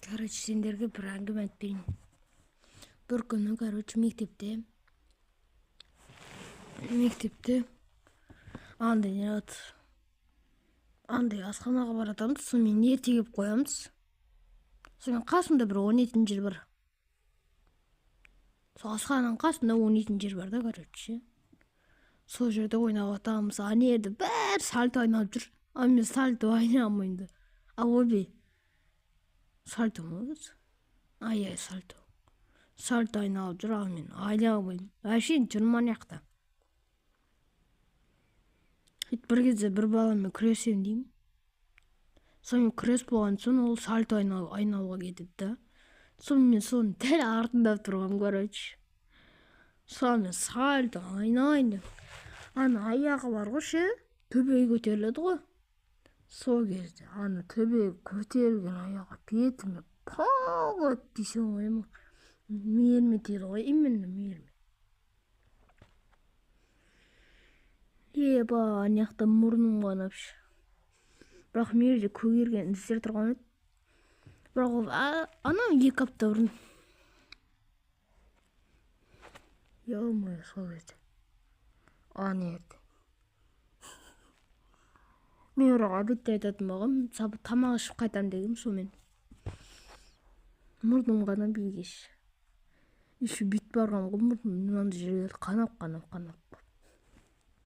Короче, сендерге бір әңгіме айтпайын. Бір күні, мектепте андай не болады. Андай асханаға баратамыз, сонымен ерте келіп қоямыз. Сонымен қасымда бір 17 жер бар. Сол асхананың қасында 17 жер бар да, короче. Сол жерде ойнап атамыз. Ана жерде бәрі сальто ойнап жүр. А мен сальто ойнай алмаймын да. А обе сальто ма өзі? Ай, сальто. Сальто ойнап жүр, а мен ойнай алмаймын. Вообще жүрмін ана жақта. Бір кезде бір баламен күресемін деймін. Сонымен күрес болған соң ол сальто ойнауға кетеді да. Сонымен мен соның дәл артында тұрғанмын, короче. Сонымен сальто ойнайын. Ана аяғы бар ғой ше, төбеге көтеріледі ғой. Сол кезде ана төбеге көтерілген аяғы бетіме пау десең ғой ма. Мейірме тиді ғой, именно мейірме. Еба, ана жақта мұрным ғана ше. Бірақ мерде көгерген іздер тұрған еді. Бірақ ол ана 2 апта бұрын. Ё-моё, сол кезде. Ана жерде. Мен бірақ обедте айтатын болғам, тамақ ішіп қайтам дегем, сонымен. Мұрным ғана бейгеш. Еще бүйтіп барған ғой, мұрным мынандай жерлері қанап.